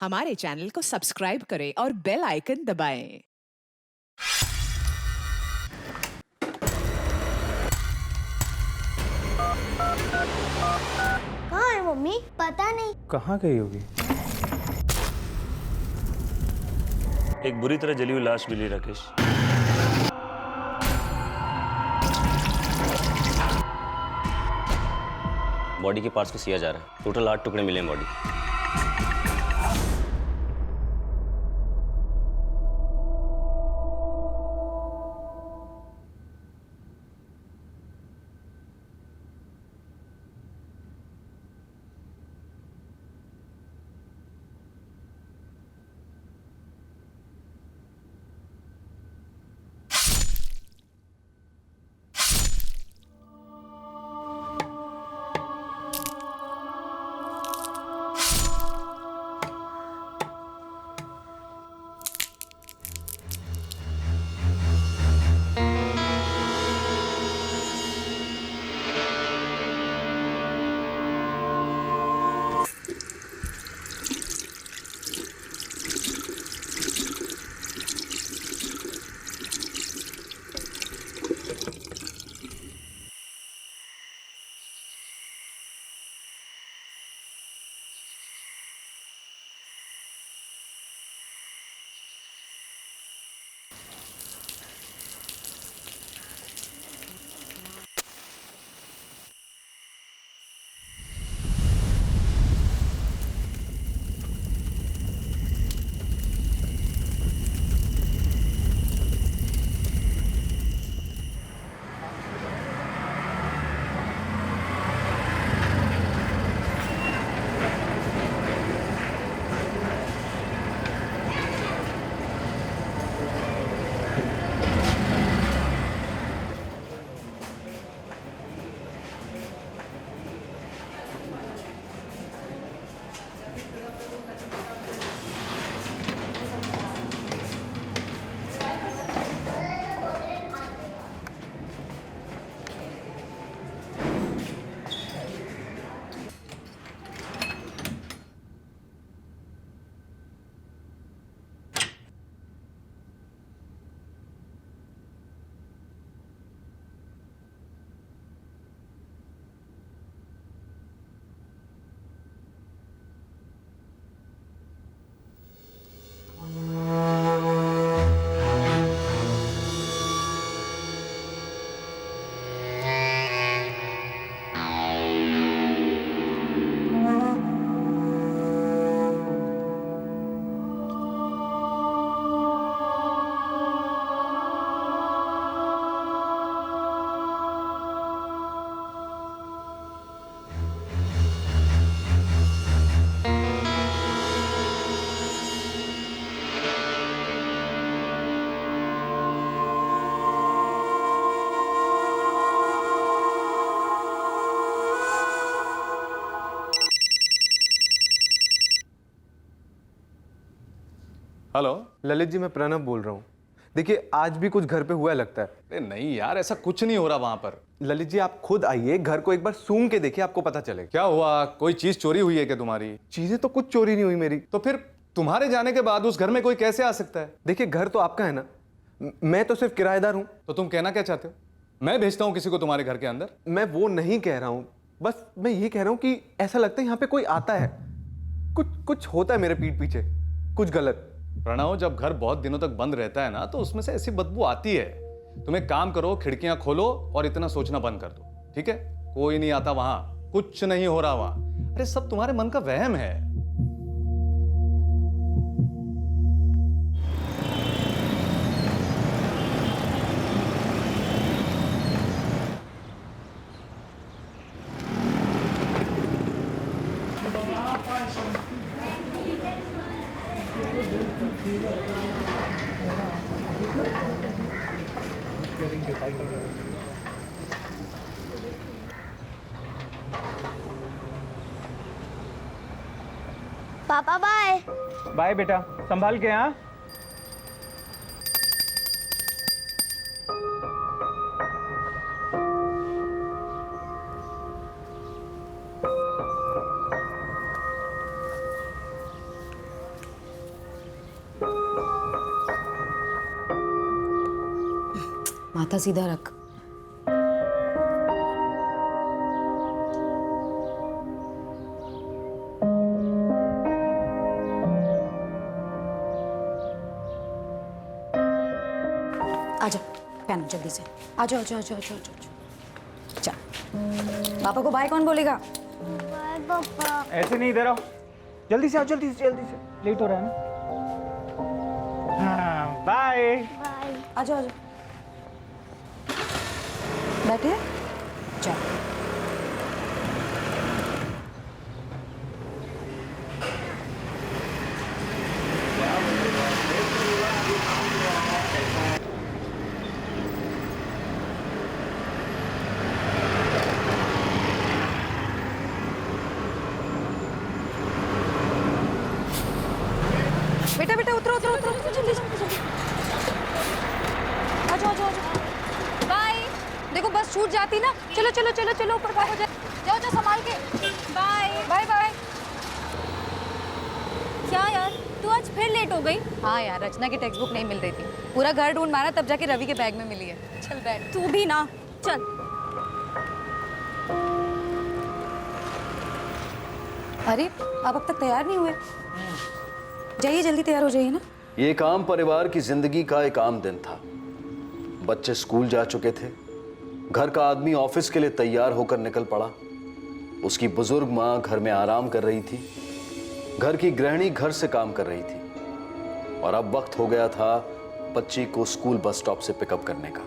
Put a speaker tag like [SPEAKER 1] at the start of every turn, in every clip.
[SPEAKER 1] हमारे चैनल को सब्सक्राइब करें और बेल आइकन दबाएं।
[SPEAKER 2] कहाँ है मम्मी? पता नहीं।
[SPEAKER 3] कहाँ गई होगी?
[SPEAKER 4] एक बुरी तरह जली हुई लाश मिली राकेश।
[SPEAKER 5] बॉडी के पार्ट्स को सिया जा रहा है। टोटल 8 टुकड़े मिले हैं बॉडी।
[SPEAKER 3] हेलो ललित जी, मैं प्रणव बोल रहा हूँ। देखिए, आज भी कुछ घर पे हुआ लगता है।
[SPEAKER 6] अरे नहीं यार, ऐसा कुछ नहीं हो रहा वहां पर।
[SPEAKER 3] ललित जी, आप खुद आइए, घर को एक बार सूंघ के देखिए, आपको पता चलेगा।
[SPEAKER 6] क्या हुआ? कोई चीज चोरी हुई है क्या तुम्हारी?
[SPEAKER 3] चीजें तो कुछ चोरी नहीं हुई मेरी।
[SPEAKER 6] तो फिर तुम्हारे जाने के बाद उस घर में कोई कैसे आ सकता है?
[SPEAKER 3] देखिए, घर तो आपका है ना, मैं तो सिर्फ किराएदार हूँ।
[SPEAKER 6] तो तुम कहना क्या चाहते हो? मैं भेजता हूँ किसी को तुम्हारे घर के अंदर?
[SPEAKER 3] मैं वो नहीं कह रहा हूँ, बस मैं ये कह रहा हूँ कि ऐसा लगता है यहाँ पे कोई आता है, कुछ कुछ होता है मेरे पीठ पीछे, कुछ गलत।
[SPEAKER 6] प्रणव, जब घर बहुत दिनों तक बंद रहता है ना, तो उसमें से ऐसी बदबू आती है। तुम एक काम करो, खिड़कियां खोलो और इतना सोचना बंद कर दो, ठीक है? कोई नहीं आता वहां, कुछ नहीं हो रहा वहां। अरे सब तुम्हारे मन का वहम है।
[SPEAKER 2] पापा बाय।
[SPEAKER 7] बाय बेटा, संभाल के। हाँ,
[SPEAKER 8] माथा सीधा रख। आजा पहनो जल्दी से। आजा आजा आजा आजा आजा। चल पापा को बाय कौन बोलेगा?
[SPEAKER 2] बाय पापा।
[SPEAKER 7] ऐसे नहीं इधर आओ, जल्दी से आओ, जल्दी से लेट हो रहा है ना। हाँ बाय।
[SPEAKER 2] बाय।
[SPEAKER 8] आजा आजा बैठे। चल बेटा बेटा उतरो उतरो उतरो जल्दी जल्दी जल्दी। आजा आजा आजा। बाय। देखो बस छूट जाती ना। चलो चलो चलो चलो ऊपर बाहर हो जाए। जाओ जाओ संभाल के। Bye bye bye.
[SPEAKER 9] क्या यार तू आज फिर लेट हो गई?
[SPEAKER 8] हाँ यार रचना की टेक्स्ट बुक नहीं मिल रही थी, पूरा घर ढूंढ मारा तब जाके रवि के बैग में मिली है। चल बैठ।
[SPEAKER 9] तू भी ना चल।
[SPEAKER 8] अरे आप अब तक तैयार नहीं हुए? जाइए जल्दी तैयार हो जाइए ना।
[SPEAKER 10] ये एक आम परिवार की जिंदगी का एक आम दिन था। बच्चे स्कूल जा चुके थे, घर का आदमी ऑफिस के लिए तैयार होकर निकल पड़ा, उसकी बुजुर्ग माँ घर में आराम कर रही थी, घर की गृहिणी घर से काम कर रही थी, और अब वक्त हो गया था बच्ची को स्कूल बस स्टॉप से पिकअप करने का।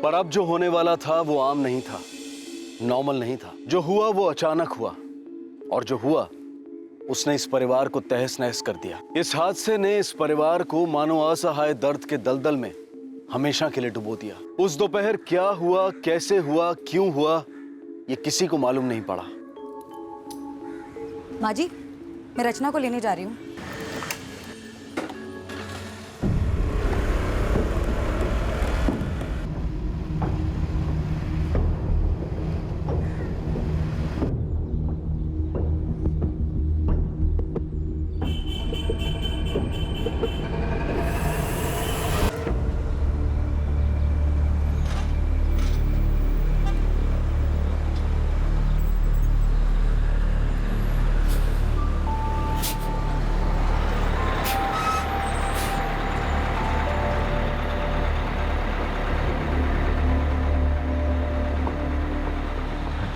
[SPEAKER 10] पर अब जो होने वाला था वो आम नहीं था, नॉर्मल नहीं था। जो हुआ वो अचानक हुआ, और जो हुआ उसने इस परिवार को तहस नहस कर दिया। इस हादसे ने इस परिवार को मानो असहाय दर्द के दलदल में हमेशा के लिए डुबो दिया। उस दोपहर क्या हुआ, कैसे हुआ, क्यों हुआ, ये किसी को मालूम नहीं पड़ा।
[SPEAKER 8] माँ जी मैं रचना को लेने जा रही हूँ।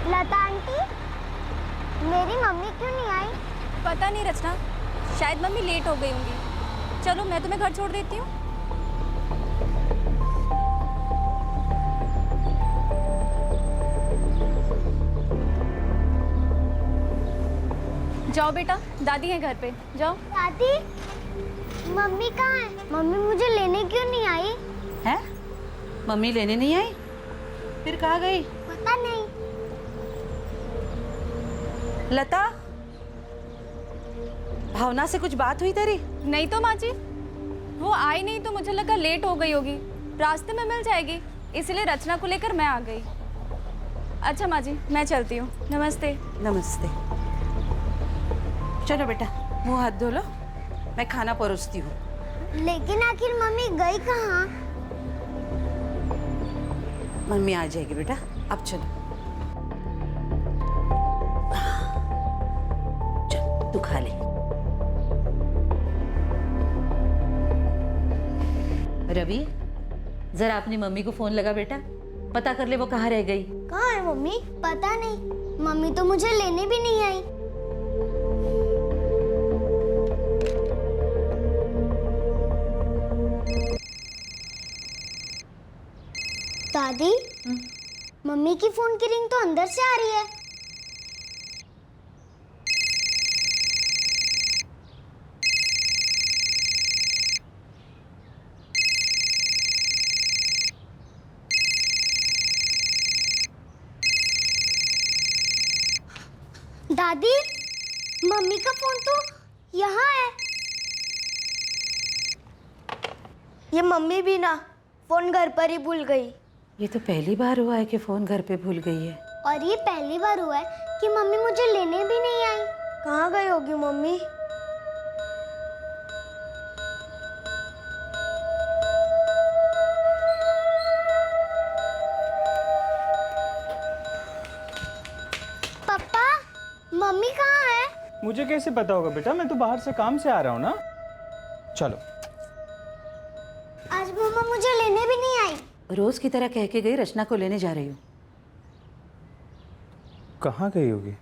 [SPEAKER 2] लता आंटी, मेरी मम्मी क्यों नहीं आई?
[SPEAKER 9] पता नहीं रचना, शायद मम्मी लेट हो गई होंगी। चलो मैं तुम्हें घर छोड़ देती हूँ। जाओ बेटा, दादी है घर पे, जाओ।
[SPEAKER 2] दादी, मम्मी कहाँ है? मम्मी मुझे लेने क्यों नहीं आई?
[SPEAKER 11] हैं? मम्मी लेने नहीं आई? फिर कहाँ गई?
[SPEAKER 2] पता नहीं।
[SPEAKER 11] लता, भावना से कुछ बात हुई तेरी?
[SPEAKER 9] नहीं तो माँ जी, वो आई नहीं तो मुझे लगा लेट हो गई होगी, रास्ते में मिल जाएगी, इसलिए रचना को लेकर मैं आ गई। अच्छा माँ जी, मैं चलती हूँ। नमस्ते।
[SPEAKER 11] नमस्ते। चलो बेटा, मुंह हाथ धो लो, मैं खाना परोसती हूँ।
[SPEAKER 2] लेकिन आखिर मम्मी गई कहाँ?
[SPEAKER 11] मम्मी आ जाएगी बेटा, अब चलो। चल तू खा ले।
[SPEAKER 12] रवि, जरा अपनी मम्मी को फोन लगा बेटा, पता कर ले वो कहाँ रह गई।
[SPEAKER 2] कहाँ है मम्मी? पता नहीं, मम्मी तो मुझे लेने भी नहीं आई। दादी, मम्मी की फोन की रिंग तो अंदर से आ रही है। दादी, मम्मी का फोन तो यहाँ है। ये मम्मी भी ना फोन घर पर ही भूल गई।
[SPEAKER 11] ये तो पहली बार हुआ है कि फोन घर पे भूल गई है।
[SPEAKER 2] और ये पहली बार हुआ है कि मम्मी मुझे लेने भी नहीं आई। कहाँ गई होगी मम्मी?
[SPEAKER 7] मुझे कैसे पता होगा बेटा, मैं तो बाहर से काम से आ रहा हूँ ना। चलो।
[SPEAKER 2] आज मम्मा मुझे लेने भी नहीं आई।
[SPEAKER 12] रोज की तरह कह के गई रचना को लेने जा रही हूँ।
[SPEAKER 7] कहाँ गई होगी?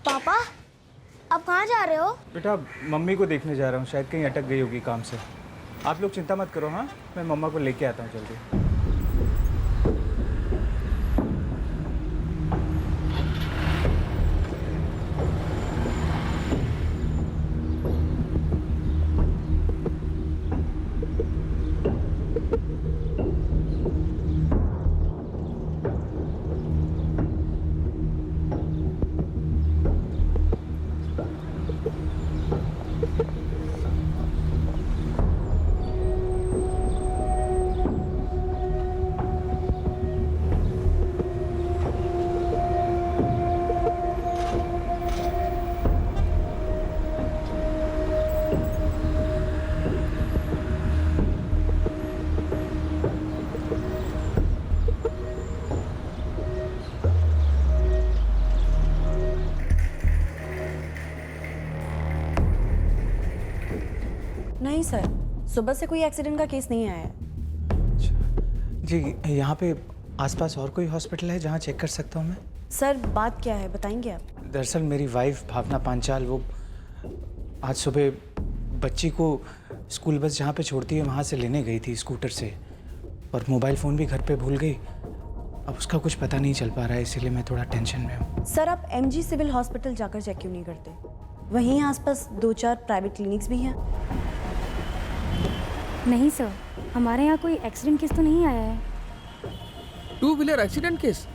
[SPEAKER 2] पापा आप कहाँ जा रहे हो?
[SPEAKER 7] बेटा मम्मी को देखने जा रहा हूँ, शायद कहीं अटक गई होगी काम से। आप लोग चिंता मत करो, हाँ मैं मम्मा को लेके आता हूँ जल्दी।
[SPEAKER 9] नहीं सर, सुबह से कोई एक्सीडेंट का केस नहीं आया है।
[SPEAKER 7] जी यहाँ पे आसपास और कोई हॉस्पिटल है जहाँ चेक कर सकता हूँ मैं?
[SPEAKER 9] सर बात क्या है बताएंगे आप?
[SPEAKER 7] दरअसल मेरी वाइफ भावना पांचाल वो आज सुबह बच्ची को स्कूल बस जहाँ पे छोड़ती है वहाँ से लेने गई थी स्कूटर से, और मोबाइल फ़ोन भी घर पे भूल गई। अब उसका कुछ पता नहीं चल पा रहा है, इसीलिए मैं थोड़ा टेंशन में हूँ।
[SPEAKER 9] सर आप MG सिविल हॉस्पिटल जाकर चेक क्यों नहीं करते? वहीं आसपास 2-4 प्राइवेट क्लिनिक्स भी हैं।
[SPEAKER 8] नहीं सर, हमारे यहाँ कोई एक्सीडेंट केस तो नहीं आया है।
[SPEAKER 13] 2 व्हीलर एक्सीडेंट केस?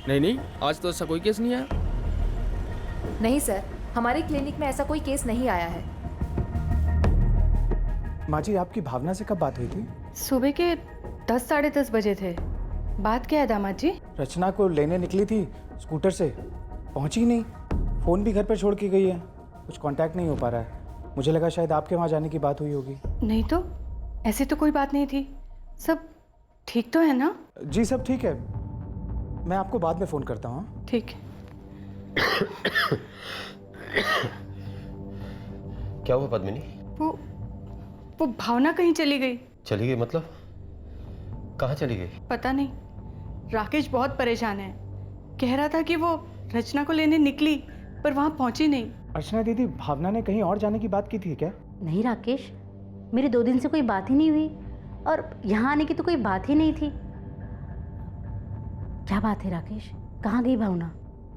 [SPEAKER 13] नहीं, आज तो ऐसा कोई केस नहीं आया।
[SPEAKER 11] नहीं सर, हमारे क्लिनिक में ऐसा कोई केस नहीं आया है।
[SPEAKER 7] माँ जी आपकी भावना से कब बात हुई थी?
[SPEAKER 11] सुबह के 10 साढ़े 10 बजे थे। बात क्या है दामाद जी?
[SPEAKER 7] रचना को लेने निकली थी स्कूटर से, पहुंची नहीं, फ़ोन भी घर पर छोड़ के गई है, कुछ कांटेक्ट नहीं हो पा रहा है। मुझे लगा शायद आपके वहाँ जाने की बात हुई होगी।
[SPEAKER 11] नहीं तो, ऐसी तो कोई बात नहीं थी। सब ठीक तो है ना?
[SPEAKER 7] जी सब ठीक है, मैं आपको बाद में फ़ोन करता हूँ।
[SPEAKER 11] ठीक।
[SPEAKER 5] क्या हुआ पद्मिनी?
[SPEAKER 11] वो भावना कहीं चली गई।
[SPEAKER 5] चली गई मतलब? कहाँ चली गई?
[SPEAKER 11] पता नहीं, राकेश बहुत परेशान है। कह रहा था कि वो रचना को लेने निकली पर वहाँ पहुँची नहीं।
[SPEAKER 7] अर्चना दीदी, भावना ने कहीं और जाने की बात की थी क्या?
[SPEAKER 12] नहीं राकेश, मेरी 2 दिन से कोई बात ही नहीं हुई और यहाँ आने की तो कोई बात ही नहीं थी। क्या बात है राकेश, कहाँ गई भावना?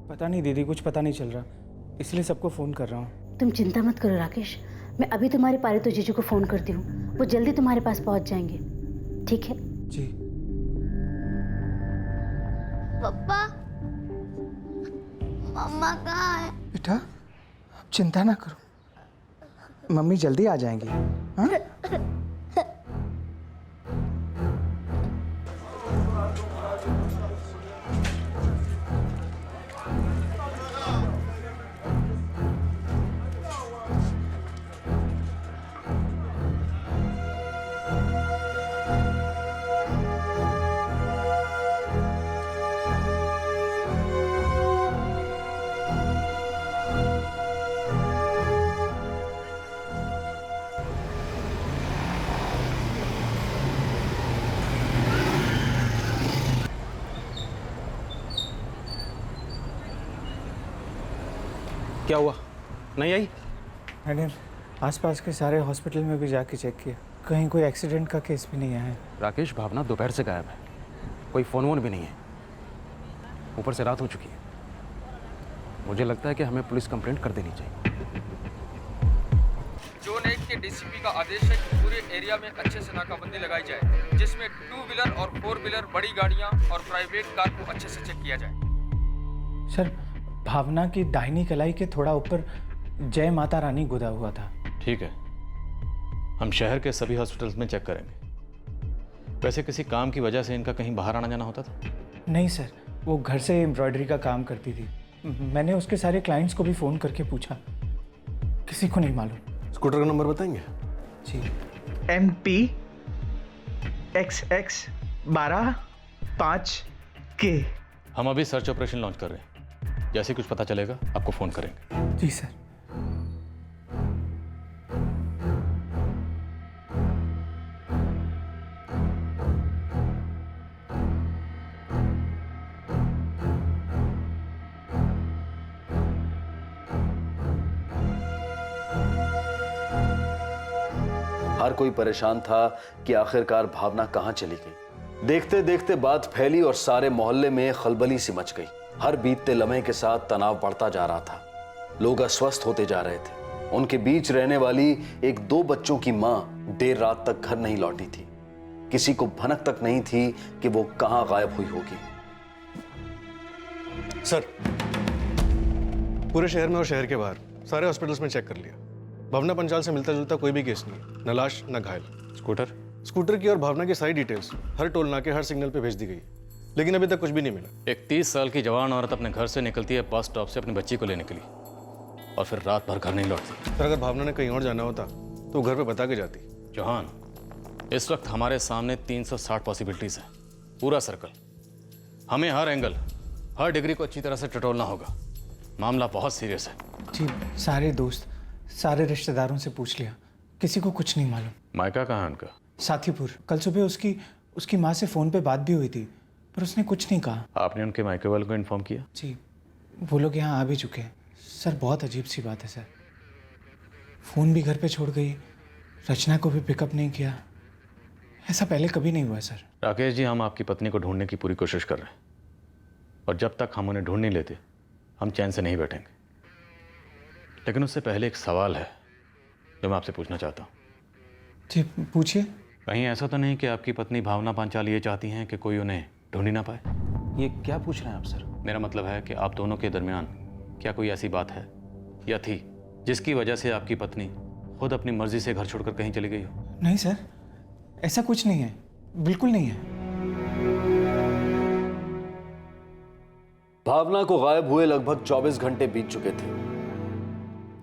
[SPEAKER 7] पता नहीं दीदी, कुछ पता नहीं चल रहा, इसलिए सबको फ़ोन कर रहा हूँ।
[SPEAKER 12] तुम चिंता मत करो राकेश, मैं अभी तुम्हारे पारितो जीजू को फ़ोन करती हूँ, वो जल्दी तुम्हारे पास पहुँच जाएंगे। ठीक है?
[SPEAKER 7] जी।
[SPEAKER 2] पापा मम्मा कहाँ है?
[SPEAKER 7] बेटा आप चिंता ना करो, मम्मी जल्दी आ जाएंगी। हाँ?
[SPEAKER 3] क्या हुआ, नहीं आई?
[SPEAKER 7] मैंने आसपास के सारे हॉस्पिटल में भी जाके चेक किया, कहीं कोई एक्सीडेंट का केस भी नहीं आया है।
[SPEAKER 14] राकेश, भावना दोपहर से गायब है, कोई फ़ोन वोन भी नहीं है, ऊपर से रात हो चुकी है। मुझे लगता है कि हमें पुलिस कंप्लेंट कर देनी चाहिए।
[SPEAKER 13] जोन 1 के DCP का आदेश है कि पूरे एरिया में अच्छे से नाकाबंदी लगाई जाए, जिसमें 2 व्हीलर और 4 व्हीलर बड़ी गाड़ियां और प्राइवेट कार को अच्छे से चेक किया जाए।
[SPEAKER 7] सर भावना की दाहिनी कलाई के थोड़ा ऊपर जय माता रानी गुदा हुआ था।
[SPEAKER 6] ठीक है, हम शहर के सभी हॉस्पिटल्स में चेक करेंगे। वैसे किसी काम की वजह से इनका कहीं बाहर आना जाना होता था?
[SPEAKER 7] नहीं सर, वो घर से एम्ब्रॉयडरी का काम करती थी। मैंने उसके सारे क्लाइंट्स को भी फ़ोन करके पूछा, किसी को नहीं मालूम।
[SPEAKER 3] स्कूटर का नंबर बताएंगे?
[SPEAKER 7] जी। MP XX 12 5K।
[SPEAKER 6] हम अभी सर्च ऑपरेशन लॉन्च कर रहे हैं, जैसे कुछ पता चलेगा आपको फोन करेंगे।
[SPEAKER 7] जी सर।
[SPEAKER 10] हर कोई परेशान था कि आखिरकार भावना कहां चली गई। देखते देखते बात फैली और सारे मोहल्ले में खलबली सी मच गई। हर बीतते लम्हे के साथ तनाव बढ़ता जा रहा था। लोग अस्वस्थ होते जा रहे थे। उनके बीच रहने वाली एक 2 बच्चों की मां देर रात तक घर नहीं लौटी थी। किसी को भनक तक नहीं थी कि वो कहां गायब हुई होगी।
[SPEAKER 15] सर, पूरे शहर में और शहर के बाहर सारे हॉस्पिटल्स में चेक कर लिया। भावना पंचाल से मिलता जुलता कोई भी केस नहीं है, न लाश न घायल। स्कूटर की और भावना की सारी डिटेल्स हर टोल नाके हर सिग्नल पे भेज दी गई, लेकिन अभी तक कुछ भी नहीं मिला।
[SPEAKER 6] एक 30 साल की जवान औरत अपने घर से निकलती है बस स्टॉप से अपनी बच्ची को लेने के लिए, और फिर रात भर घर नहीं लौटती।
[SPEAKER 15] सर, अगर भावना ने कहीं और जाना होता तो घर पे बता के जाती।
[SPEAKER 6] चौहान, इस वक्त हमारे सामने 360 पॉसिबिलिटीज है, पूरा सर्कल। हमें हर एंगल, हर डिग्री को अच्छी तरह से टटोलना होगा। मामला बहुत सीरियस है।
[SPEAKER 7] जी, सारे दोस्त, सारे रिश्तेदारों से पूछ लिया, किसी को कुछ नहीं मालूम।
[SPEAKER 6] मायका कहाँ है उनका?
[SPEAKER 7] साथीपुर। कल सुबह उसकी माँ से फोन पे बात भी हुई थी, पर उसने कुछ नहीं कहा।
[SPEAKER 6] आपने उनके मायके वालों को इन्फॉर्म किया?
[SPEAKER 7] जी, वो लोग यहाँ आ भी चुके हैं। सर, बहुत अजीब सी बात है सर। फ़ोन भी घर पे छोड़ गई, रचना को भी पिकअप नहीं किया। ऐसा पहले कभी नहीं हुआ सर।
[SPEAKER 6] राकेश जी, हम आपकी पत्नी को ढूंढने की पूरी कोशिश कर रहे हैं, और जब तक हम उन्हें ढूंढ नहीं लेते हम चैन से नहीं बैठेंगे। लेकिन उससे पहले एक सवाल है जो मैं आपसे पूछना चाहता हूँ।
[SPEAKER 7] जी, पूछिए।
[SPEAKER 6] कहीं ऐसा तो नहीं कि आपकी पत्नी भावना पांचाल ये चाहती हैं कि कोई उन्हें ढूंढ ही ना पाए?
[SPEAKER 14] ये क्या पूछ रहे हैं आप सर?
[SPEAKER 6] मेरा मतलब है कि आप दोनों के दरमियान क्या कोई ऐसी बात है या थी जिसकी वजह से आपकी पत्नी खुद अपनी मर्जी से घर छोड़कर कहीं चली गई हो?
[SPEAKER 7] नहीं सर, ऐसा कुछ नहीं है, बिल्कुल नहीं है।
[SPEAKER 10] भावना को गायब हुए लगभग 24 घंटे बीत चुके थे।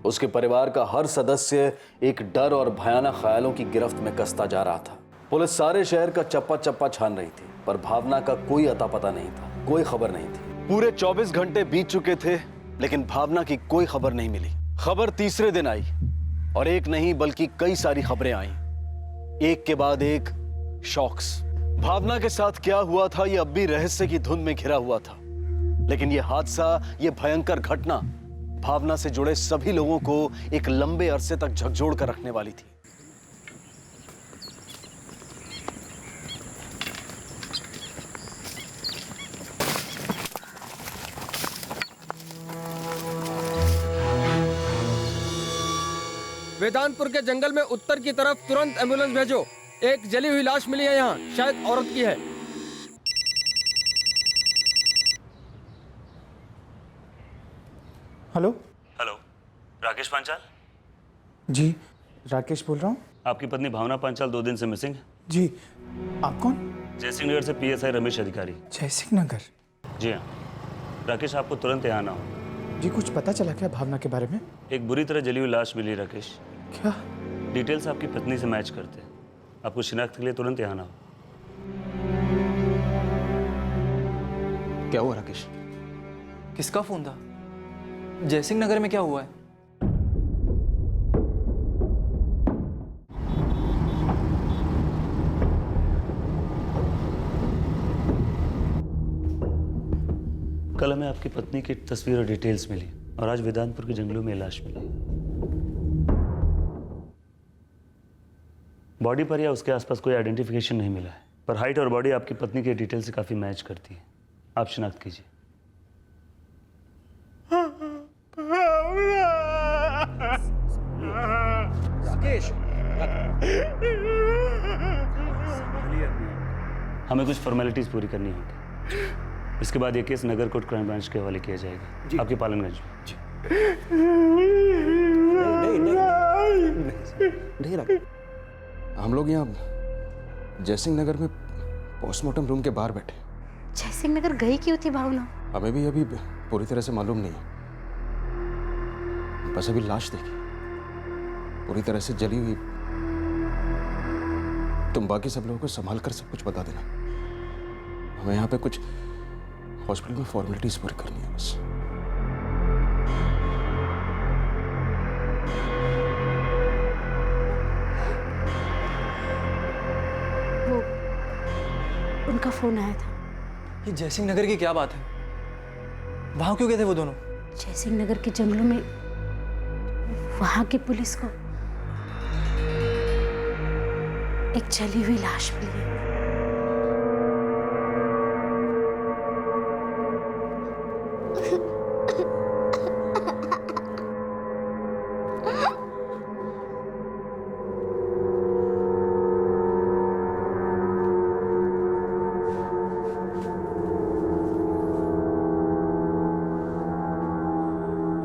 [SPEAKER 10] उसके परिवार का हर सदस्य एक डर और भयानक ख्यालों की गिरफ्त में कसता जा रहा था। पुलिस सारे शहर का चप्पा चप्पा छान रही थी, पर भावना का कोई अता पता नहीं था, कोई खबर नहीं थी। पूरे 24 घंटे बीत चुके थे, लेकिन भावना की कोई खबर नहीं मिली। खबर तीसरे दिन आई, और एक नहीं बल्कि कई सारी खबरें आई, एक के बाद एक शॉक्स। भावना के साथ क्या हुआ था ये अब भी रहस्य की धुंध में घिरा हुआ था, लेकिन ये हादसा, ये भयंकर घटना भावना से जुड़े सभी लोगों को एक लंबे अरसे तक झकझोर कर रखने वाली थी।
[SPEAKER 13] वेदांतपुर के जंगल में उत्तर की तरफ तुरंत एम्बुलेंस भेजो। एक जली हुई लाश मिली है यहाँ, शायद औरत की है।
[SPEAKER 7] हेलो।
[SPEAKER 4] हेलो, राकेश पांचाल?
[SPEAKER 7] जी, राकेश बोल रहा हूँ।
[SPEAKER 4] आपकी पत्नी भावना पांचाल 2 दिन से मिसिंग है।
[SPEAKER 7] जी, आप कौन?
[SPEAKER 4] जयसिंह नगर से PSI रमेश अधिकारी।
[SPEAKER 7] जयसिंह नगर?
[SPEAKER 4] जी हाँ। राकेश, आपको तुरंत यहाँ आना हो।
[SPEAKER 7] जी, कुछ पता चला क्या भावना के बारे में?
[SPEAKER 4] एक बुरी तरह जली हुई लाश मिली राकेश।
[SPEAKER 7] क्या?
[SPEAKER 4] डिटेल्स आपकी पत्नी से मैच करते हैं। आपको शिनाख्त के लिए तुरंत यहाँ आना हो।
[SPEAKER 14] क्या हुआ राकेश? किसका फोन था? जयसिंह नगर में क्या हुआ है?
[SPEAKER 4] कल हमें आपकी पत्नी की तस्वीर और डिटेल्स मिली, और आज वेदांतपुर के जंगलों में लाश मिली। बॉडी पर या उसके आसपास कोई आइडेंटिफिकेशन नहीं मिला है, पर हाइट और बॉडी आपकी पत्नी के डिटेल से काफी मैच करती है। आप शिनाख्त कीजिए।
[SPEAKER 13] राकेश,
[SPEAKER 4] हमें कुछ फॉर्मेलिटीज पूरी करनी होगी। इसके बाद ये केस नगरकोट क्राइम ब्रांच के हवाले किया जाएगा, आपके पालनगंज
[SPEAKER 14] नहीं। हम लोग यहाँ जयसिंह नगर में पोस्टमार्टम रूम के बाहर बैठे।
[SPEAKER 12] जयसिंह नगर गई क्यों थी भावना?
[SPEAKER 14] हमें भी अभी पूरी तरह से मालूम नहीं है, बस अभी लाश देखी, पूरी तरह से जली हुई। तुम बाकी सब लोगों को संभाल कर सब कुछ बता देना। हमें यहाँ पे कुछ हॉस्पिटल में फॉर्मेलिटीज पूरी करनी है बस।
[SPEAKER 12] वो उनका फोन आया था।
[SPEAKER 7] ये जयसिंह नगर की क्या बात है? वहां क्यों गए थे वो दोनों?
[SPEAKER 12] जयसिंह नगर के जंगलों में वहां की पुलिस को एक जली हुई लाश मिली है।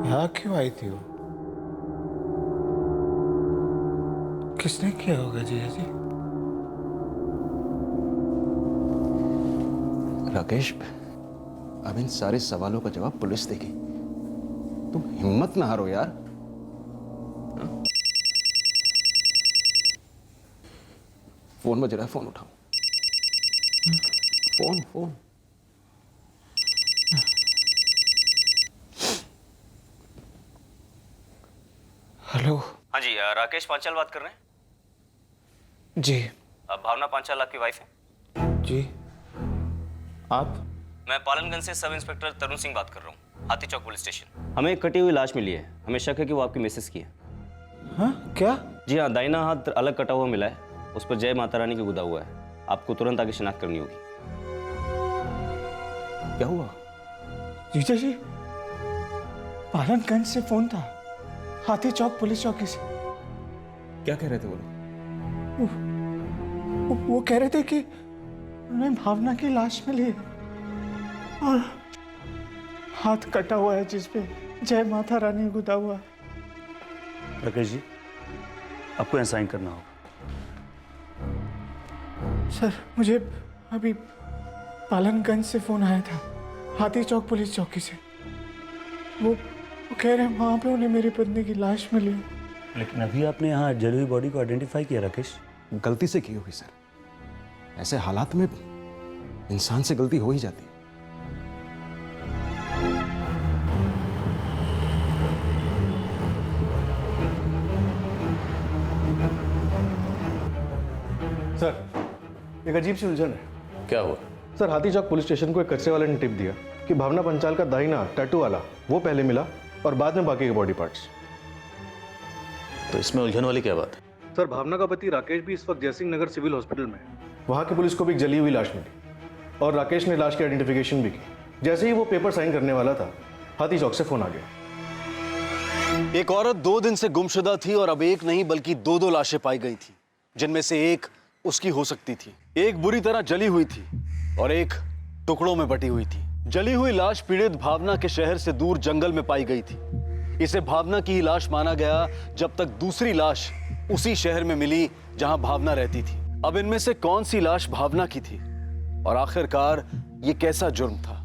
[SPEAKER 7] यहाँ क्यों आई थी वो? किसने किया होगा जीजा जी?
[SPEAKER 14] राकेश, अब इन सारे सवालों का जवाब पुलिस देगी। तुम हिम्मत ना हारो यार। फोन बज रहा है, फोन उठाओ। Phone phone.
[SPEAKER 7] हेलो।
[SPEAKER 5] हाँ जी, राकेश पांचाल बात कर रहे हैं?
[SPEAKER 7] जी।
[SPEAKER 5] भावना पांचाल आपकी वाइफ है?
[SPEAKER 7] जी। आप?
[SPEAKER 5] मैं पालनगंज से सब इंस्पेक्टर तरुण सिंह बात कर रहा हूँ, हाथी चौक पुलिस स्टेशन। हमें एक कटी हुई लाश मिली है, हमें शक है कि वो आपकी मिसेस की है।
[SPEAKER 7] हाँ क्या?
[SPEAKER 5] जी हाँ, दाहिना हाथ अलग कटा हुआ मिला है, उस पर जय माता रानी की गुदा हुआ है। आपको तुरंत आगे शिनाख्त करनी होगी।
[SPEAKER 14] क्या हुआ?
[SPEAKER 7] जीजा जी, पालनगंज से फोन था, हाथी चौक पुलिस चौकी से।
[SPEAKER 14] क्या कह रहे थे वो लोग?
[SPEAKER 7] वो कह रहे थे कि उन्हें भावना की लाश मिली है और हाथ कटा हुआ है जिसपे जय माता रानी गुदा हुआ।
[SPEAKER 4] राकेश जी, आपको यहाँ साइन करना होगा।
[SPEAKER 7] सर, मुझे अभी पालनगंज से फोन आया था, हाथी चौक पुलिस चौकी से। वो कह रहे हैं वहां पे उन्हें मेरी पत्नी की लाश मिली।
[SPEAKER 4] लेकिन अभी आपने यहाँ जली हुई बॉडी को आइडेंटिफाई किया राकेश?
[SPEAKER 14] गलती से की होगी सर। ऐसे हालात में इंसान से गलती हो ही जाती है।
[SPEAKER 15] सर, एक अजीब सी उलझन है।
[SPEAKER 10] क्या हुआ?
[SPEAKER 15] सर, हाथी चौक पुलिस स्टेशन को एक कचरे वाले ने टिप दिया कि भावना पंचाल का दाहिना टैटू वाला वो पहले मिला और बाद में बाकी के बॉडी पार्ट्स।
[SPEAKER 10] तो इसमें उलझन वाली क्या बात है?
[SPEAKER 15] सर, भावना का पति राकेश भी इस वक्त जयसिंह नगर सिविल हॉस्पिटल में है। वहां की पुलिस को भी एक जली हुई लाश मिली और राकेश ने लाश की आइडेंटिफिकेशन भी की। जैसे ही वो पेपर साइन करने वाला था, हाथी चौक से फोन आ गया।
[SPEAKER 10] एक औरत 2 दिन से गुमशुदा थी और अब एक नहीं बल्कि 2 लाशें पाई गई थी, जिनमें से एक उसकी हो सकती थी। एक बुरी तरह जली हुई थी और एक टुकड़ों में बटी हुई थी। जली हुई लाश पीड़ित भावना के शहर से दूर जंगल में पाई गई थी। इसे भावना की ही लाश माना गया जब तक दूसरी लाश उसी शहर में मिली जहां भावना रहती थी। अब इनमें से कौन सी लाश भावना की थी और आखिरकार ये कैसा जुर्म था?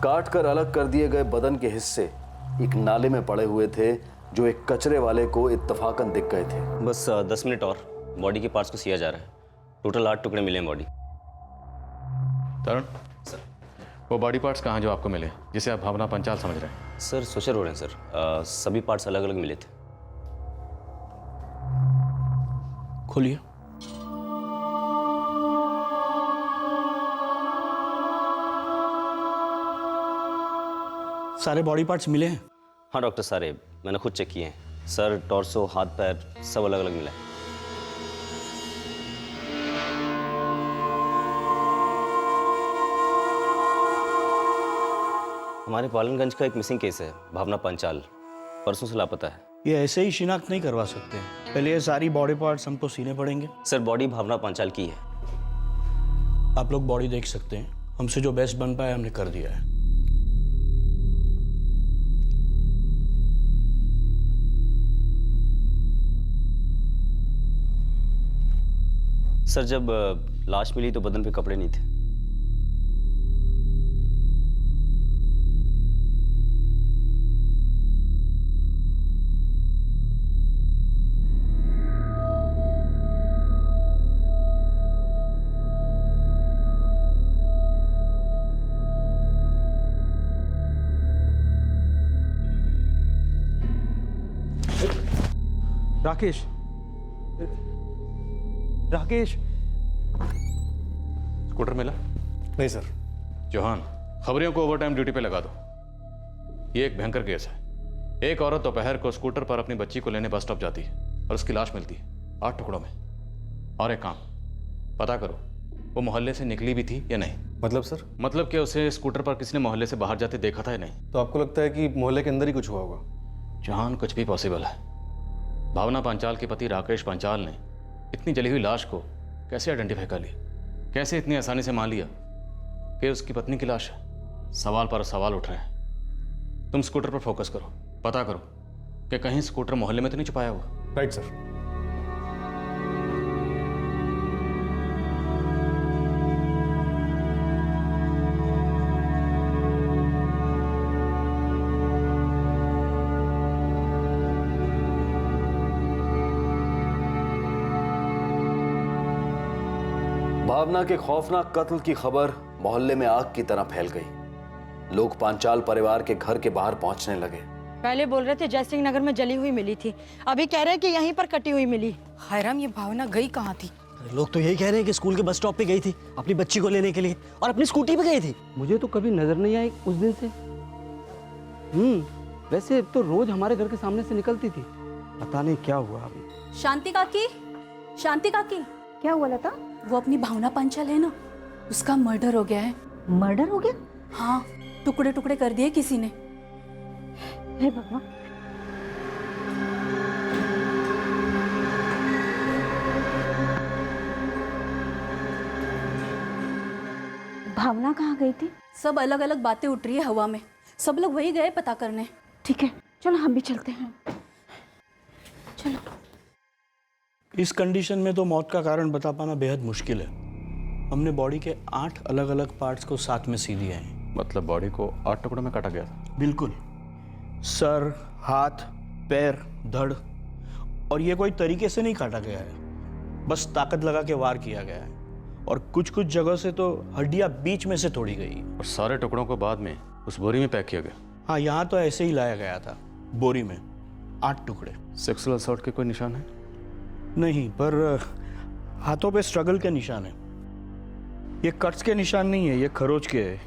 [SPEAKER 10] काट कर अलग कर दिए गए बदन के हिस्से एक नाले में पड़े हुए थे, जो एक कचरे वाले को इत्तफाकन दिख गए थे।
[SPEAKER 5] बस 10 मिनट और, बॉडी के पार्ट्स को सिया जा रहा है। टोटल 8 टुकड़े मिले हैं बॉडी।
[SPEAKER 6] तरुण सर, वो बॉडी पार्ट्स कहाँ जो आपको मिले, जिसे आप भावना पंचाल समझ रहे हैं?
[SPEAKER 5] सर सोचर हो रहे हैं सर, सभी पार्ट्स अलग अलग मिले थे।
[SPEAKER 10] खोलिए।
[SPEAKER 4] सारे बॉडी पार्ट्स मिले हैं?
[SPEAKER 5] हाँ डॉक्टर साहब, मैंने खुद चेक किए हैं। सर, टॉर्सो, हाथ पैर सब अलग अलग मिला है। हमारे पालनगंज का एक मिसिंग केस है, भावना पंचाल, परसों से लापता है।
[SPEAKER 4] ये ऐसे ही शिनाख्त नहीं करवा सकते।
[SPEAKER 7] पहले ये सारी बॉडी पार्ट्स हमको सीने पड़ेंगे।
[SPEAKER 5] सर बॉडी भावना पांचाल की है।
[SPEAKER 7] आप लोग बॉडी देख सकते हैं, हमसे जो बेस्ट बन पाया हमने कर दिया है।
[SPEAKER 5] सर जब लाश मिली तो बदन पे कपड़े नहीं थे।
[SPEAKER 3] राकेश, राकेश,
[SPEAKER 6] स्कूटर मिला?
[SPEAKER 15] नहीं सर।
[SPEAKER 6] चौहान, खबरियों को ओवरटाइम ड्यूटी पे लगा दो। ये एक भयंकर केस है। एक औरत दोपहर को स्कूटर पर अपनी बच्ची को लेने बस स्टॉप जाती है और उसकी लाश मिलती है 8 टुकड़ों में। और एक काम पता करो, वो मोहल्ले से निकली भी थी या नहीं।
[SPEAKER 15] मतलब सर?
[SPEAKER 6] मतलब कि उसे स्कूटर पर किसी ने मोहल्ले से बाहर जाते देखा था या नहीं।
[SPEAKER 15] तो आपको लगता है कि मोहल्ले के अंदर ही कुछ हुआ होगा?
[SPEAKER 6] चौहान, कुछ भी पॉसिबल है। भावना पांचाल के पति राकेश पांचाल ने इतनी जली हुई लाश को कैसे आइडेंटिफाई कर लिया? कैसे इतनी आसानी से मान लिया कि उसकी पत्नी की लाश है? सवाल पर सवाल उठ रहे हैं। तुम स्कूटर पर फोकस करो, पता करो कि कहीं स्कूटर मोहल्ले में तो नहीं छुपाया हुआ।
[SPEAKER 15] Right sir.
[SPEAKER 10] भावना के खौफनाक कत्ल की खबर मोहल्ले में आग की तरह फैल गई। लोग पांचाल परिवार के घर के बाहर पहुंचने लगे।
[SPEAKER 11] पहले बोल रहे थे जयसिंह नगर में जली हुई मिली थी, अभी कह रहे हैं कि यहीं पर कटी हुई मिली।
[SPEAKER 16] हैराम, ये भावना गई कहाँ थी?
[SPEAKER 17] लोग तो यही कह रहे हैं कि स्कूल के बस स्टॉप पे गई थी अपनी बच्ची को लेने के लिए, और अपनी स्कूटी पे गई थी।
[SPEAKER 14] मुझे तो कभी नजर नहीं आई उस दिन से। वैसे तो रोज हमारे घर के सामने से निकलती थी। पता नहीं क्या हुआ अभी।
[SPEAKER 9] शांति काकी, शांति काकी,
[SPEAKER 12] क्या हुआ लता?
[SPEAKER 9] वो अपनी भावना पांचाल है ना, उसका मर्डर हो गया है।
[SPEAKER 12] मर्डर हो गया?
[SPEAKER 9] हाँ, टुकड़े टुकड़े कर दिए किसी ने।
[SPEAKER 12] हे भगवान। भावना कहाँ गई थी?
[SPEAKER 9] सब अलग अलग बातें उठ रही है हवा में, सब लोग वही गए पता करने।
[SPEAKER 12] ठीक है, चलो हम भी चलते हैं। चलो।
[SPEAKER 7] इस कंडीशन में तो मौत का कारण बता पाना बेहद मुश्किल है। हमने बॉडी के 8 अलग अलग पार्ट्स को साथ में सी दिया है।
[SPEAKER 6] मतलब बॉडी को 8 टुकड़ों में काटा गया था?
[SPEAKER 7] बिल्कुल। सर, हाथ, पैर, धड़, और ये कोई तरीके से नहीं काटा गया है, बस ताकत लगा के वार किया गया है। और कुछ कुछ जगह से तो हड्डियां बीच में से तोड़ी गई।
[SPEAKER 6] और सारे टुकड़ों को बाद में उस बोरी में पैक किया गया?
[SPEAKER 7] हाँ, यहाँ तो ऐसे ही लाया गया था, बोरी में 8 टुकड़े।
[SPEAKER 6] सेक्सुअल असॉल्ट के कोई निशान है?
[SPEAKER 7] नहीं, पर हाथों पे स्ट्रगल के निशान है। ये कट्स के निशान नहीं है, ये खरोच के है।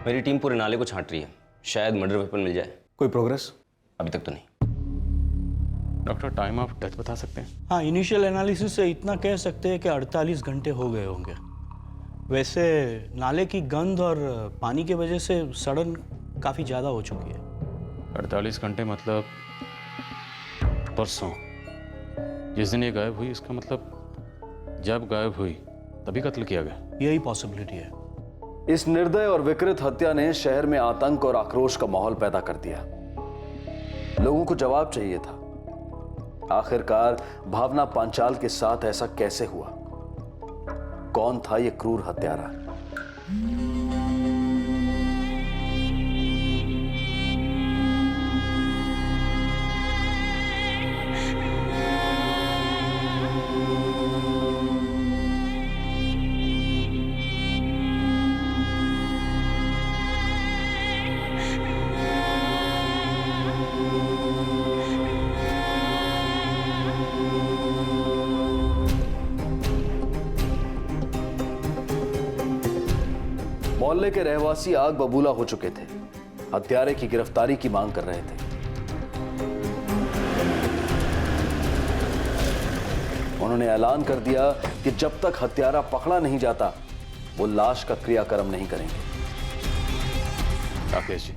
[SPEAKER 5] मेरी टीम पूरे नाले को छांट रही है, शायद मर्डर वेपन मिल जाए।
[SPEAKER 15] कोई प्रोग्रेस?
[SPEAKER 5] अभी तक तो नहीं।
[SPEAKER 6] डॉक्टर, टाइम ऑफ डेथ बता सकते हैं?
[SPEAKER 7] हाँ, इनिशियल एनालिसिस से इतना कह सकते हैं कि 48 घंटे हो गए होंगे। वैसे नाले की गंध और पानी की वजह से सड़न काफ़ी ज़्यादा हो चुकी है।
[SPEAKER 6] 48 घंटे मतलब परसों जिस दिन ये गायब हुई, इसका मतलब जब गायब हुई तभी कत्ल किया गया।
[SPEAKER 7] यही पॉसिबिलिटी है।
[SPEAKER 10] इस निर्दय और विकृत हत्या ने शहर में आतंक और आक्रोश का माहौल पैदा कर दिया। लोगों को जवाब चाहिए था। आखिरकार भावना पांचाल के साथ ऐसा कैसे हुआ? कौन था ये क्रूर हत्यारा? मोहल्ले के रहवासी आग बबूला हो चुके थे, हत्यारे की गिरफ्तारी की मांग कर रहे थे। उन्होंने ऐलान कर दिया कि जब तक हत्यारा पकड़ा नहीं जाता वो लाश का क्रियाकर्म नहीं करेंगे।
[SPEAKER 14] राकेश जी,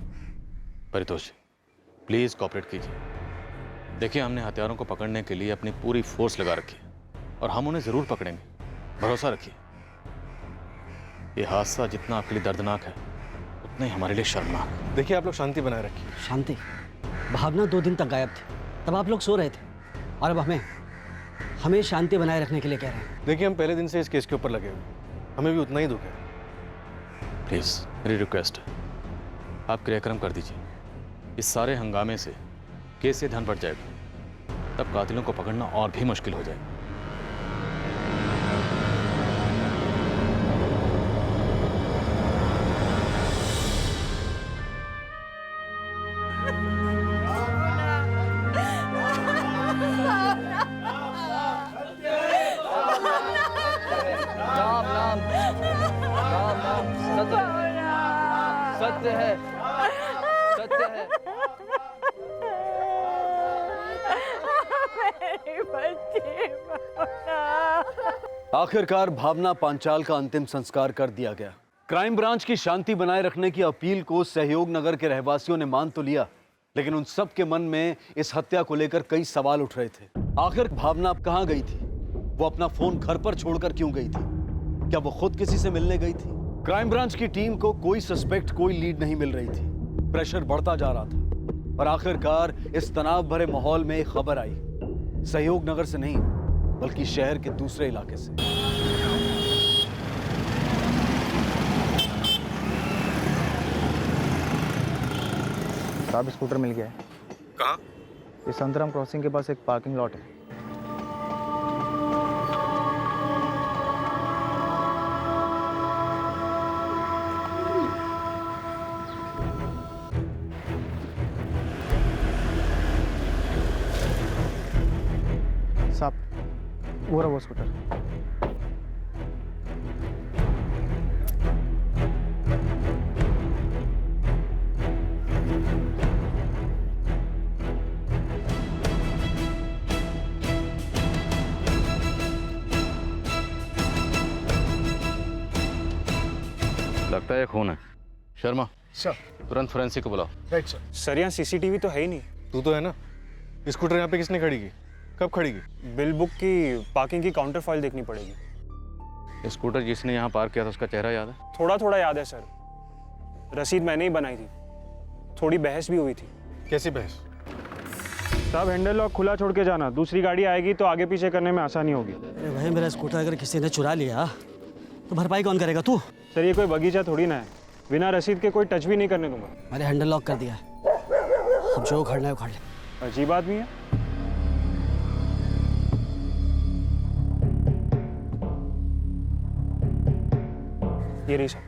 [SPEAKER 14] परितोष जी, प्लीज कोऑपरेट कीजिए। देखिए, हमने हत्यारों को पकड़ने के लिए अपनी पूरी फोर्स लगा रखी है और हम उन्हें जरूर पकड़ेंगे, भरोसा रखिए। ये हादसा जितना आपके लिए दर्दनाक है उतना ही हमारे लिए शर्मनाक।
[SPEAKER 15] देखिए, आप लोग शांति बनाए रखिए।
[SPEAKER 17] शांति? भावना 2 दिन तक गायब थी, तब आप लोग सो रहे थे, और अब हमें शांति बनाए रखने के लिए कह रहे हैं।
[SPEAKER 15] देखिए, हम पहले दिन से इस केस के ऊपर लगे हुए, हमें भी उतना ही दुख है।
[SPEAKER 14] प्लीज मेरी रिक्वेस्ट है, आप क्रियाक्रम कर दीजिए। इस सारे हंगामे से केस से ध्यान बढ़ जाएगा, तब कातिलों को पकड़ना और भी मुश्किल हो जाएगा।
[SPEAKER 13] सत्य है, सत्य है।
[SPEAKER 10] आखिरकार भावना पांचाल का अंतिम संस्कार कर दिया गया। क्राइम ब्रांच की शांति बनाए रखने की अपील को सहयोग नगर के रहवासियों ने मान तो लिया, लेकिन उन सब के मन में इस हत्या को लेकर कई सवाल उठ रहे थे। आखिर भावना कहां गई थी? वो अपना फोन घर पर छोड़कर क्यों गई थी? क्या वो खुद किसी से मिलने गई थी? क्राइम ब्रांच की टीम को कोई सस्पेक्ट, कोई लीड नहीं मिल रही थी। प्रेशर बढ़ता जा रहा था और आखिरकार इस तनाव भरे माहौल में एक खबर आई, सहयोग नगर से नहीं बल्कि शहर के दूसरे इलाके से।
[SPEAKER 7] साहब, स्कूटर मिल गया है।
[SPEAKER 15] कहाँ?
[SPEAKER 7] ये संतराम क्रॉसिंग के पास एक पार्किंग लॉट है। साहब, वो रहा वो स्कूटर।
[SPEAKER 14] लगता है खून है। शर्मा,
[SPEAKER 15] सर,
[SPEAKER 14] तुरंत फोरेंसिक को बुलाओ।
[SPEAKER 15] Right sir.
[SPEAKER 7] सर, यहाँ सीसीटीवी तो है ही नहीं।
[SPEAKER 15] तू तो है ना। स्कूटर यहाँ पे किसने खड़ी की? कब खड़ी की?
[SPEAKER 7] बिल बुक की पार्किंग की काउंटर फाइल देखनी पड़ेगी।
[SPEAKER 14] स्कूटर जिसने यहाँ पार्क किया था उसका चेहरा याद है?
[SPEAKER 7] थोड़ा थोड़ा याद है सर। रसीद मैंने ही बनाई थी, थोड़ी बहस भी हुई थी।
[SPEAKER 15] कैसी बहस?
[SPEAKER 7] साहब, हैंडल लॉक खुला छोड़ के जाना, दूसरी गाड़ी आएगी तो आगे पीछे करने में आसानी होगी।
[SPEAKER 17] अरे भाई, मेरा स्कूटर अगर किसी ने चुरा लिया तो भरपाई कौन करेगा? तू?
[SPEAKER 7] सर, ये कोई बगीचा थोड़ी ना है, बिना रसीद के कोई टच भी नहीं करने दूंगा।
[SPEAKER 17] मैंने हैंडल लॉक कर दिया है, अब जो उखाड़ना है उखाड़ ले।
[SPEAKER 7] अजीब आदमी है। ये रही साहब।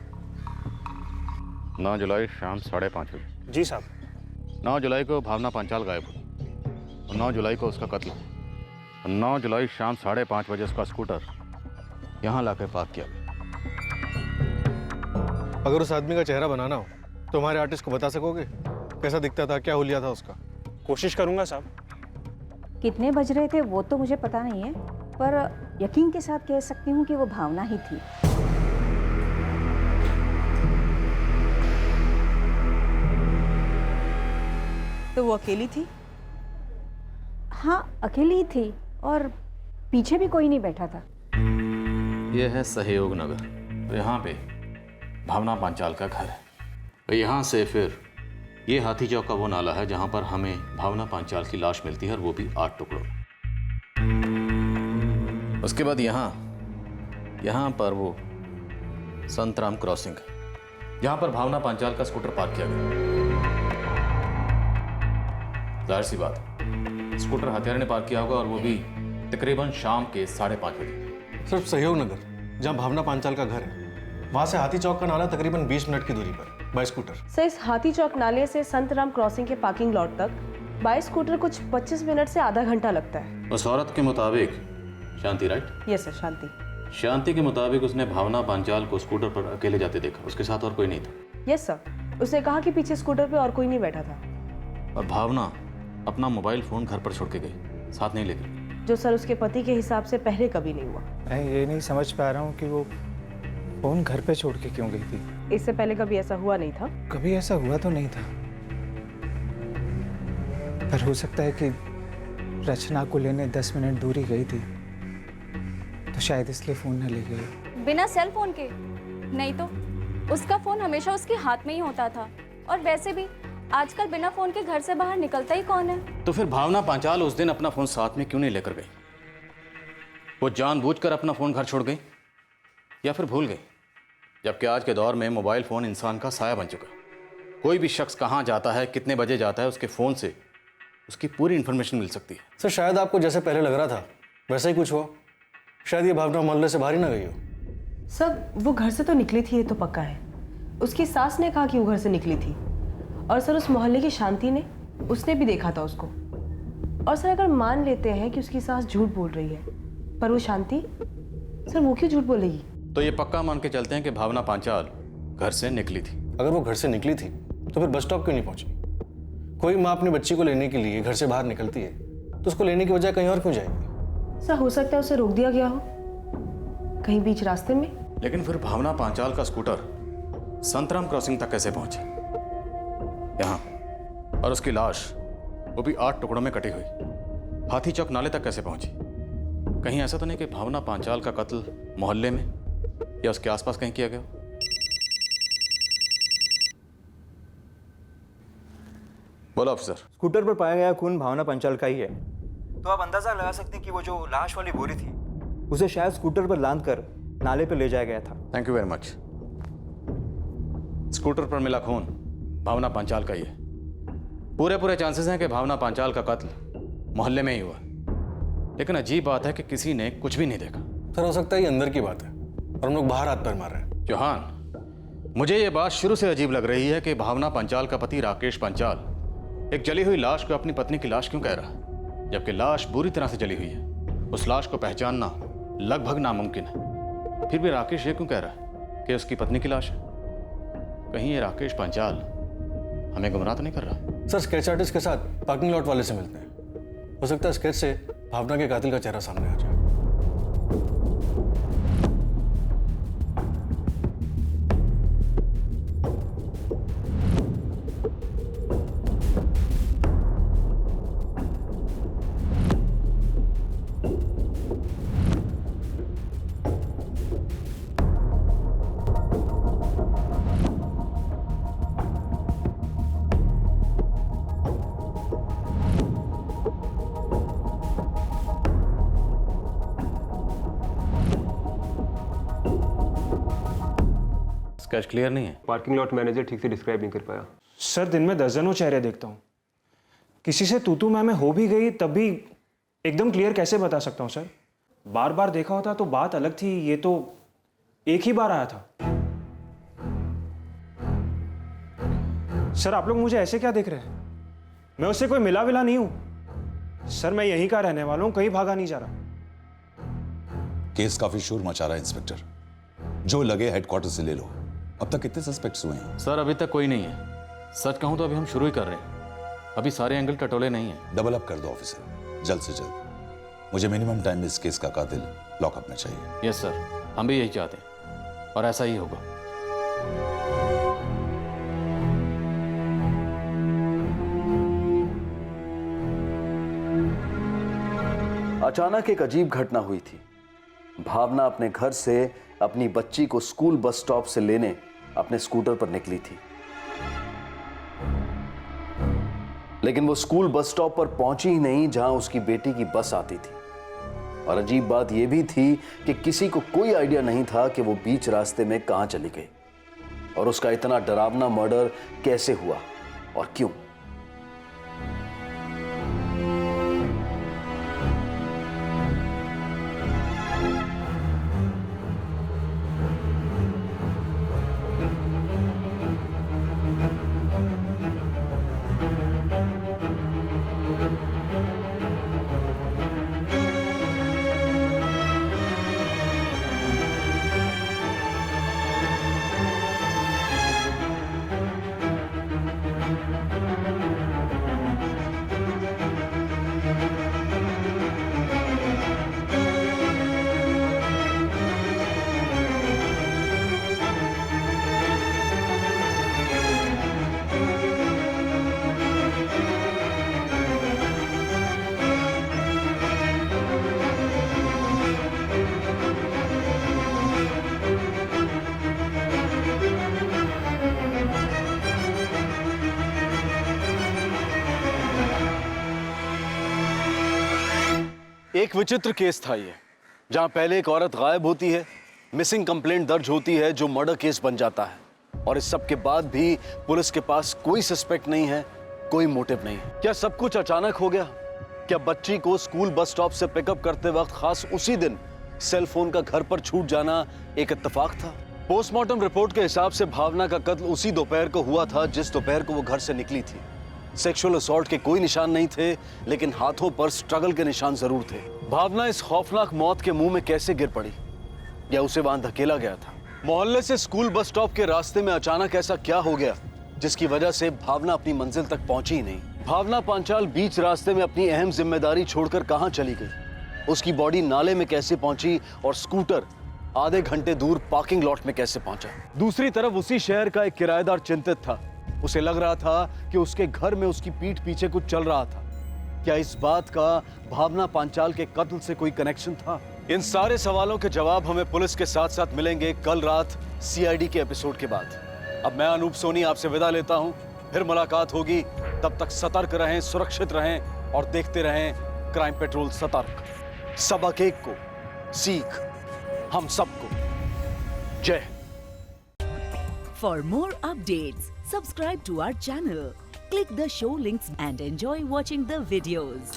[SPEAKER 14] 9 जुलाई शाम 5:30 बजे।
[SPEAKER 7] जी साहब।
[SPEAKER 14] 9 जुलाई को भावना पांचाल गायब हुई और 9 जुलाई को उसका कत्ल। 9 जुलाई शाम 5:30 बजे उसका स्कूटर यहाँ लाकर पार्क किया गया।
[SPEAKER 15] अगर उस आदमी का चेहरा बनाना हो तो हमारे आर्टिस्ट को बता सकोगे? कैसा दिखता था, क्या हुलिया था उसका?
[SPEAKER 7] कोशिश करूंगा साहब।
[SPEAKER 18] कितने बज रहे थे वो तो मुझे पता नहीं है, पर यकीन के साथ कह सकती हूँ कि वो भावना ही थी।
[SPEAKER 16] तो वो अकेली थी?
[SPEAKER 18] हाँ, अकेली ही थी और पीछे भी कोई नहीं बैठा था।
[SPEAKER 14] यह है सहयोग नगर, तो यहाँ पे भावना पांचाल का घर है। तो यहाँ से फिर ये हाथी चौक का वो नाला है जहाँ पर हमें भावना पांचाल की लाश मिलती है और वो भी 8 टुकड़ों। उसके बाद यहाँ पर वो संतराम क्रॉसिंग है जहाँ पर भावना पांचाल का स्कूटर पार्क किया गया। जाहिर सी बात, स्कूटर हत्यारे ने पार्क किया होगा और वो भी तकरीबन शाम के 5:30 बजे।
[SPEAKER 15] सिर्फ सहयोग नगर, जहाँ भावना पांचाल का घर है, वहाँ से हाथी चौक का नाला तकरीबन 20 मिनट की दूरी पर बाय स्कूटर।
[SPEAKER 19] सर, इस हाथी चौक नाले से संतराम क्रॉसिंग के पार्किंग लॉट तक बाय स्कूटर कुछ 25 मिनट से आधा घंटा लगता है।
[SPEAKER 14] उस औरत के मुताबिक, शांति राइट?
[SPEAKER 19] यस सर, शांति।
[SPEAKER 14] शांति के मुताबिक उसने भावना पांचाल को स्कूटर पर अकेले जाते देखा, उसके साथ और कोई नहीं था।
[SPEAKER 19] यस सर, उसने कहा कि पीछे स्कूटर पे और कोई नहीं बैठा था।
[SPEAKER 14] और भावना अपना मोबाइल फोन घर पर छोड़ के गई, साथ नहीं लेकर गई।
[SPEAKER 19] यस सर, उसने कहा कि पीछे स्कूटर पे और कोई नहीं बैठा था। जो सर उसके पति के हिसाब से पहले कभी नहीं हुआ।
[SPEAKER 7] मैं ये नहीं समझ पा रहा हूँ कि वो फ़ोन घर पे छोड़ के क्यों गई थी।
[SPEAKER 19] इससे पहले कभी ऐसा हुआ नहीं था।
[SPEAKER 7] कभी ऐसा हुआ तो नहीं था, पर हो सकता है कि रचना को लेने 10 मिनट दूरी गई थी, तो शायद इसलिए फ़ोन न ले गई।
[SPEAKER 9] बिना सेल फोन के? नहीं तो उसका फोन हमेशा उसके हाथ में ही होता था, और वैसे भी आजकल बिना फोन के घर से बाहर निकलता ही कौन है।
[SPEAKER 14] तो फिर भावना पांचाल उस दिन अपना फोन साथ में क्यों नहीं लेकर गई? वो जानबूझकर अपना फोन घर छोड़ गई या फिर भूल गई? जबकि आज के दौर में मोबाइल फोन इंसान का साया बन चुका है। कोई भी शख्स कहाँ जाता है, कितने बजे जाता है, उसके फोन से उसकी पूरी इंफॉर्मेशन मिल सकती है।
[SPEAKER 15] सर शायद आपको जैसे पहले लग रहा था वैसा ही कुछ हो। शायद ये भावना मोहल्ले से बाहर ही ना गई हो।
[SPEAKER 19] सर वो घर से तो निकली थी, ये तो पक्का है। उसकी सास ने कहा कि वो घर से निकली थी, और सर उस मोहल्ले की शांति ने, उसने भी देखा था उसको। और सर अगर मान लेते हैं कि उसकी सास झूठ बोल रही है, पर वो शांति, सर वो क्यों झूठ बोलेगी?
[SPEAKER 14] तो ये पक्का मान के चलते हैं कि भावना पांचाल घर से निकली थी।
[SPEAKER 15] अगर वो घर से निकली थी तो फिर बस स्टॉप क्यों नहीं पहुंची? कोई माँ अपनी बच्ची को लेने के लिए घर से बाहर निकलती है तो उसको लेने की बजाय कहीं और क्यों जाएगी?
[SPEAKER 19] सर हो सकता है उसे रोक दिया गया हो कहीं बीच रास्ते में।
[SPEAKER 14] लेकिन फिर भावना पांचाल का स्कूटर संतराम क्रॉसिंग तक कैसे पहुंचे यहाँ, और उसकी लाश वो भी 8 टुकड़ों में कटी हुई हाथी चौक नाले तक कैसे पहुंची? कहीं ऐसा तो नहीं कि भावना पांचाल का कत्ल मोहल्ले में या उसके आसपास कहीं किया गया? बोलो ऑफिसर।
[SPEAKER 20] स्कूटर पर पाया गया खून भावना पांचाल का ही है, तो आप अंदाजा लगा सकते हैं कि वो जो लाश वाली बोरी थी उसे शायद स्कूटर पर लांद कर नाले पर ले जाया गया था।
[SPEAKER 14] Thank you very much. Scooter पर मिला खून भावना पांचाल का ही है। पूरे चांसेस हैं कि भावना पांचाल का कत्ल मोहल्ले में ही हुआ। लेकिन अजीब बात है कि किसी ने कुछ भी नहीं देखा।
[SPEAKER 15] सर हो सकता है ये अंदर की बात है और हम लोग बाहर हाथ पैर मार रहे हैं।
[SPEAKER 14] चौहान, मुझे ये बात शुरू से अजीब लग रही है कि भावना पांचाल का पति राकेश पांचाल एक जली हुई लाश को अपनी पत्नी की लाश क्यों कह रहा है, जबकि लाश बुरी तरह से जली हुई है। उस लाश को पहचानना लगभग नामुमकिन है। फिर भी राकेश ये क्यों कह रहा है कि उसकी पत्नी की लाश है? कहीं ये राकेश पांचाल हमें गुमराह तो नहीं कर रहा?
[SPEAKER 15] सर स्केच आर्टिस्ट के साथ पार्किंग लॉट वाले से मिलते हैं, हो सकता है स्केच से भावना के कातिल का चेहरा सामने आ जाए।
[SPEAKER 14] स्केच क्लियर नहीं है।
[SPEAKER 3] पार्किंग लॉट मैनेजर ठीक से डिस्क्राइब नहीं कर पाया।
[SPEAKER 7] सर दिन में दर्जनों चेहरे देखता हूँ, किसी से तू मैं हो भी गई तब भी एकदम क्लियर कैसे बता सकता हूँ सर? बार बार देखा होता तो बात अलग थी, ये तो एक ही बार आया था। सर आप लोग मुझे ऐसे क्या देख रहे हैं? मैं उससे कोई मिला विला नहीं हूं सर, मैं यहीं का रहने वाला हूं, कहीं भागा नहीं जा रहा।
[SPEAKER 21] केस काफी शोर मचा रहा है इंस्पेक्टर, जो लगे हेडक्वार्टर से ले लो। अब तक कितने सस्पेक्ट्स हुए हैं?
[SPEAKER 14] सर अभी तक कोई नहीं है। सच कहूं तो अभी हम शुरू ही कर रहे हैं, अभी सारे एंगल टटोले नहीं है।
[SPEAKER 21] डबल अप कर दो ऑफिसर, जल्द से जल्द। मुझे मिनिमम टाइम में इस केस का कातिल लॉकअप में चाहिए।
[SPEAKER 14] यस सर, हम भी यही चाहते हैं और ऐसा ही होगा।
[SPEAKER 10] अचानक एक अजीब घटना हुई थी। भावना अपने घर से अपनी बच्ची को स्कूल बस स्टॉप से लेने अपने स्कूटर पर निकली थी, लेकिन वो स्कूल बस स्टॉप पर पहुंची ही नहीं जहां उसकी बेटी की बस आती थी। और अजीब बात यह भी थी कि किसी को कोई आइडिया नहीं था कि वो बीच रास्ते में कहां चली गई और उसका इतना डरावना मर्डर कैसे हुआ और क्यों। एक विचित्र केस था ये, जहां पहले एक औरत गायब होती है, मिसिंग कंप्लेंट दर्ज होती है जो मर्डर केस बन जाता है, और इस सब के बाद भी पुलिस के पास कोई सस्पेक्ट नहीं है, कोई मोटिव नहीं है। क्या सब कुछ अचानक हो गया? क्या बच्ची को स्कूल बस स्टॉप से पिकअप करते वक्त खास उसी दिन सेल फोन का घर पर छूट जाना एक इत्तेफाक था? पोस्टमार्टम रिपोर्ट के हिसाब से भावना का कत्ल उसी दोपहर को हुआ था जिस दोपहर को वो घर से निकली थी। सेक्सुअल असॉल्ट के कोई निशान नहीं थे, लेकिन हाथों पर स्ट्रगल के निशान जरूर थे। भावना इस खौफनाक मौत के मुंह में कैसे गिर पड़ी, या उसे वहां धकेला गया था? मोहल्ले से स्कूल बस स्टॉप के रास्ते में अचानक ऐसा क्या हो गया जिसकी वजह से भावना अपनी मंजिल तक पहुंची ही नहीं? भावना पांचाल बीच रास्ते में अपनी अहम जिम्मेदारी छोड़कर कहां चली गई? उसकी बॉडी नाले में कैसे पहुंची और स्कूटर आधे घंटे दूर पार्किंग लॉट में कैसे पहुंचा? दूसरी तरफ उसी शहर का एक किराएदार चिंतित था। उसे लग रहा था कि उसके घर में उसकी पीठ पीछे कुछ चल रहा था। क्या इस बात का भावना पांचाल के कत्ल से कोई कनेक्शन था? इन सारे सवालों के जवाब हमें पुलिस के साथ साथ मिलेंगे कल रात सीआईडी के एपिसोड के बाद। अब मैं अनूप सोनी आपसे विदा लेता हूं, फिर मुलाकात होगी। तब तक सतर्क रहें, सुरक्षित रहें और देखते रहें क्राइम पेट्रोल सतर्क। सबक एक को, सीख हम सबको। जय।
[SPEAKER 1] For more updates, subscribe to our channel, click the show links and enjoy watching the videos.